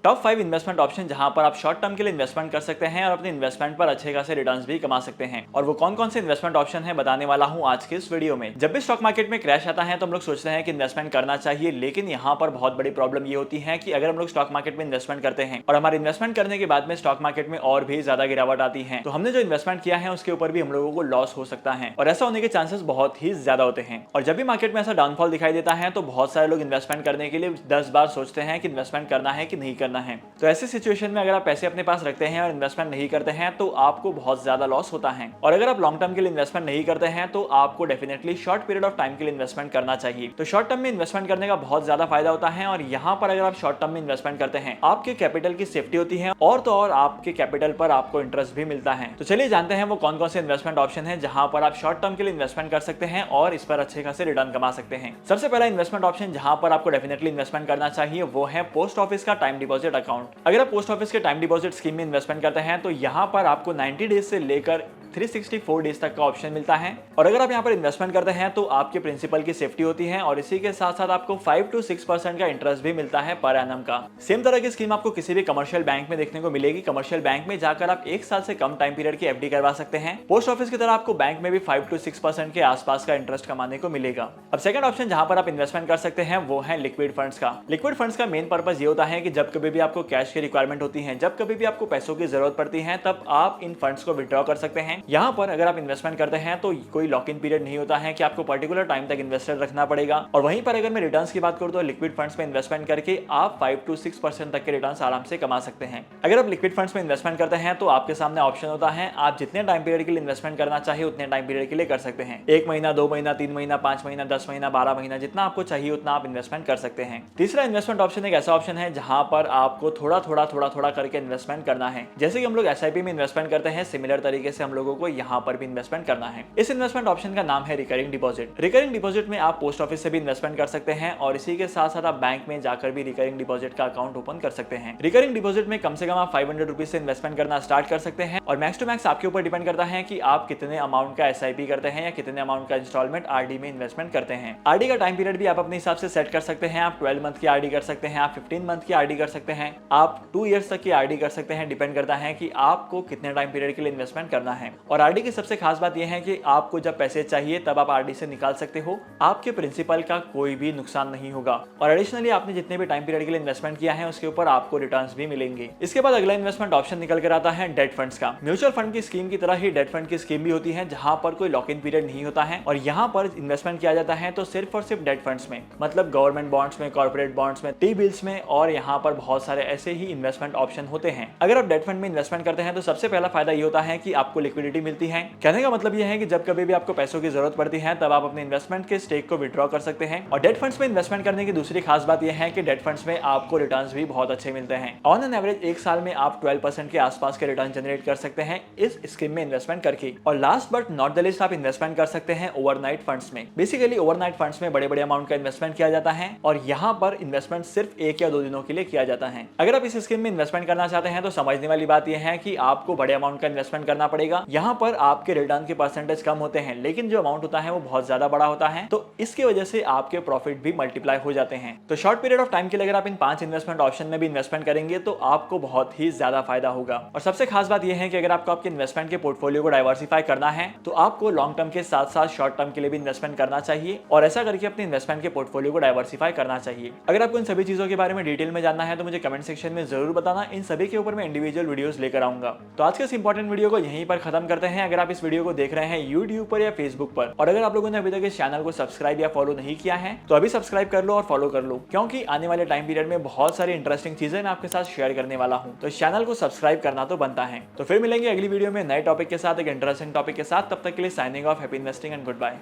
Top 5 investment option जहां पर आप शॉर्ट टर्म के लिए इन्वेस्टमेंट कर सकते हैं और अपने इन्वेस्टमेंट पर अच्छे खासे रिटर्न्स भी कमा सकते हैं। और वो कौन कौन से इन्वेस्टमेंट ऑप्शन है बताने वाला हूं आज के इस वीडियो में। जब भी स्टॉक मार्केट में क्रैश आता है तो हम लोग सोचते हैं कि इन्वेस्टमेंट करना चाहिए, लेकिन यहाँ पर बहुत बड़ी प्रॉब्लम ये होती है कि अगर हम लोग स्टॉक मार्केट में इन्वेस्टमेंट करते हैं और हमारे इन्वेस्टमेंट करने के बाद में स्टॉक मार्केट में और भी ज्यादा गिरावट आती है तो हमने जो इन्वेस्टमेंट किया है उसके ऊपर भी हम लोगों को लॉस हो सकता है और ऐसा होने के चांसेस बहुत ही ज्यादा होते हैं। और जब भी मार्केट में ऐसा डाउनफॉल दिखाई देता है तो बहुत सारे लोग इन्वेस्टमेंट करने के लिए 10 बार सोचते हैं कि इन्वेस्टमेंट करना है कि नहीं करना है। तो ऐसी सिचुएशन में अगर आप पैसे अपने पास रखते हैं और इन्वेस्टमेंट नहीं करते हैं तो आपको बहुत ज्यादा लॉस होता है। और अगर आप लॉन्ग टर्म के लिए इन्वेस्टमेंट नहीं करते हैं तो आपको definitely short period of time के लिए इन्वेस्टमेंट करना चाहिए। तो शॉर्ट टर्म में इन्वेस्टमेंट करने का बहुत ज्यादा फायदा होता है और यहाँ पर अगर आप शॉर्ट टर्म में इन्वेस्टमेंट करते हैं आपके कैपिटल की सेफ्टी होती है और तो और आपके कैपिटल पर आपको इंटरेस्ट भी मिलता है। तो चलिए जानते हैं वो कौन कौन से इन्वेस्टमेंट ऑप्शन है जहां पर आप शॉर्ट टर्म के लिए इन्वेस्टमेंट कर सकते हैं और इस पर अच्छे खासे रिटर्न कमा सकते हैं। सबसे पहला इन्वेस्टमेंट ऑप्शन जहां पर आपको डेफिनेटली इन्वेस्टमेंट करना चाहिए वो है पोस्ट ऑफिस का टाइम डिपॉजिट अकाउंट। अगर आप पोस्ट ऑफिस के टाइम डिपॉजिट स्कीम में इन्वेस्टमेंट करते हैं तो यहाँ पर आपको 90 डेज से लेकर 364 डेज तक का ऑप्शन मिलता है। और अगर आप यहाँ पर इन्वेस्टमेंट करते हैं तो आपके प्रिंसिपल की सेफ्टी होती है और इसी के साथ साथ आपको 5 to 6% का इंटरेस्ट भी मिलता है पर एनम का। सेम तरह की स्कीम आपको किसी भी कमर्शियल बैंक में देखने को मिलेगी। कमर्शियल बैंक में जाकर आप 1 साल से कम टाइम पीरियड की एफडी करवा सकते हैं। पोस्ट ऑफिस की तरह आपको बैंक में भी 5 to 6% के आसपास का इंटरेस्ट कमाने को मिलेगा। अब सेकंड ऑप्शन जहां पर आप इन्वेस्टमेंट कर सकते हैं वो है लिक्विड फंड्स का। लिक्विड फंड्स का मेन पर्पस ये होता है कि जब कभी भी आपको कैश की रिक्वायरमेंट होती है, जब कभी भी आपको पैसों की जरूरत पड़ती है, तब आप इन फंड्स को विड्रॉ कर सकते हैं। यहाँ पर अगर आप इन्वेस्टमेंट करते हैं तो कोई लॉक इन पीरियड नहीं होता है कि आपको पर्टिकुलर टाइम तक इन्वेस्टेड रखना पड़ेगा। और वहीं पर अगर मैं रिटर्न्स की बात करूं तो लिक्विड फंड्स में इन्वेस्टमेंट करके आप 5 to 6% तक के रिटर्न्स आराम से कमा सकते हैं। अगर आप लिक्विड फंड्स में इन्वेस्टमेंट करते हैं तो आपके सामने ऑप्शन होता है, आप जितने टाइम पीरियड के लिए इन्वेस्टमेंट करना चाहिए उतने टाइम पीरियड के लिए कर सकते हैं। 1 महीना, 2 महीना, 3 महीना, 5 महीना, 10 महीना, 12 महीना, जितना आपको चाहिए उतना आप इन्वेस्टमेंट कर सकते हैं। तीसरा इन्वेस्टमेंट ऑप्शन एक ऐसा ऑप्शन है जहां पर आपको थोड़ा थोड़ा करके इन्वेस्टमेंट करना है। जैसे कि हम लोग एसआईपी में इन्वेस्टमेंट करते हैं, सिमिलर तरीके से हम लोगों को यहाँ पर भी इन्वेस्टमेंट करना है। इस इन्वेस्टमेंट ऑप्शन का नाम है रिकरिंग डिपॉजिट। रिकरिंग डिपॉजिट में आप पोस्ट ऑफिस से भी इन्वेस्टमेंट कर सकते हैं और इसी के साथ साथ आप बैंक में जाकर भी रिकरिंग डिपॉजिट का अकाउंट ओपन कर सकते हैं। रिकरिंग डिपॉजिट में कम से कम आप 500 रुपीज से इन्वेस्टमेंट करना स्टार्ट कर सकते हैं और मैक्स टू मैक्स आपके ऊपर डिपेंड करता है कि आप कितने अमाउंट का एसआईपी करते हैं या कितने अमाउंट का इंस्टॉलमेंट आरडी में इन्वेस्टमेंट करते हैं। आरडी का टाइम पीरियड भी आप अपने हिसाब से सेट कर सकते हैं। आप 12 मंथ की आरडी कर सकते हैं, आप 15 मंथ की आरडी कर सकते हैं, आप 2 ईयर्स तक की आरडी कर सकते हैं। डिपेंड करता है कि आपको कितने टाइम पीरियड के लिए इन्वेस्टमेंट करना है। और आरडी की सबसे खास बात यह है कि आपको जब पैसे चाहिए तब आप आरडी से निकाल सकते हो, आपके प्रिंसिपल का कोई भी नुकसान नहीं होगा। और एडिशनली आपने जितने भी टाइम पीरियड के लिए इन्वेस्टमेंट किया है उसके ऊपर आपको रिटर्न्स भी मिलेंगे। इसके बाद अगला इन्वेस्टमेंट ऑप्शन निकल कर आता है डेट फंड्स का। म्यूचुअल फंड की स्कीम की तरह ही डेट फंड की स्कीम भी होती है जहां पर कोई लॉक इन पीरियड नहीं होता है और यहाँ पर इन्वेस्टमेंट किया जाता है तो सिर्फ और सिर्फ डेट फंड्स में, मतलब गवर्नमेंट बॉन्ड्स में, कॉर्पोरेट बॉन्ड्स में, टी बिल्स में, और यहाँ पर बहुत सारे ऐसे ही इन्वेस्टमेंट ऑप्शन होते हैं। अगर आप डेट फंड में इन्वेस्टमेंट करते हैं तो सबसे पहला फायदा ये होता है कि आपको लिक्विडिटी मिलती है। कहने का मतलब यह है कि जब कभी भी आपको पैसों की जरूरत पड़ती है तब आप अपने इन्वेस्टमेंट के स्टेक को विड्रॉ कर सकते हैं। और डेट फंड्स में इन्वेस्टमेंट करने की दूसरी खास बात यह है कि डेट फंड्स में आपको रिटर्न्स भी बहुत अच्छे मिलते हैं। ऑन एन एवरेज 1 साल में आप 12% के आसपास के रिटर्न जनरेट कर सकते हैं इस स्कीम में इन्वेस्टमेंट करके। और last but not the least आप इन्वेस्टमेंट कर सकते हैं ओवरनाइट फंड्स में। बेसिकली ओवरनाइट फंड्स में बड़े बड़े अमाउंट का इन्वेस्टमेंट किया जाता है और यहाँ पर इन्वेस्टमेंट सिर्फ 1 या 2 दिनों के लिए किया जाता है। अगर आप इस स्कीम में इन्वेस्टमेंट करना चाहते हैं तो समझने वाली बात यह है कि आपको बड़े अमाउंट का इन्वेस्टमेंट करना पड़ेगा। यहाँ पर आपके रिटर्न के परसेंटेज कम होते हैं लेकिन जो अमाउंट होता है वो बहुत ज्यादा बड़ा होता है, तो इसकी वजह से आपके प्रॉफिट भी मल्टीप्लाई हो जाते हैं। तो शॉर्ट पीरियड ऑफ टाइम के लिए अगर आप इन 5 इन्वेस्टमेंट ऑप्शन में भी इन्वेस्टमेंट करेंगे तो आपको बहुत ही ज्यादा फायदा होगा। और सबसे खास बात यह है कि अगर आपको आपके इन्वेस्टमेंट के पोर्टफोलियो को डाइवर्सिफाई करना है तो आपको लॉन्ग टर्म के साथ साथ शॉर्ट टर्म के लिए भी इन्वेस्टमेंट करना चाहिए और ऐसा करके अपने इन्वेस्टमेंट के पोर्टफोलियो को डाइवर्सिफाई करना चाहिए। अगर आपको इन सभी चीजों के बारे में डिटेल में जानना है तो मुझे कमेंट सेक्शन में जरूर बताना, इन सभी के ऊपर मैं इंडिविजुअल वीडियोस लेकर आऊंगा। तो आज के इस इंपॉर्टेंट वीडियो को यहीं पर खत्म करते हैं। अगर आप इस वीडियो को देख रहे हैं यूट्यूब पर या फेसबुक पर और अगर आप लोगों ने अभी तक इस चैनल को सब्सक्राइब या फॉलो नहीं किया है तो अभी सब्सक्राइब कर लो और फॉलो कर लो, क्योंकि आने वाले टाइम पीरियड में बहुत सारी इंटरेस्टिंग चीजें मैं आपके साथ शेयर करने वाला हूं। तो इस चैनल को सब्सक्राइब करना तो बनता है। तो फिर मिलेंगे अगली वीडियो में नए टॉपिक के साथ, एक इंटरेस्टिंग टॉपिक के साथ। तब तक के लिए signing off, happy investing and good bye.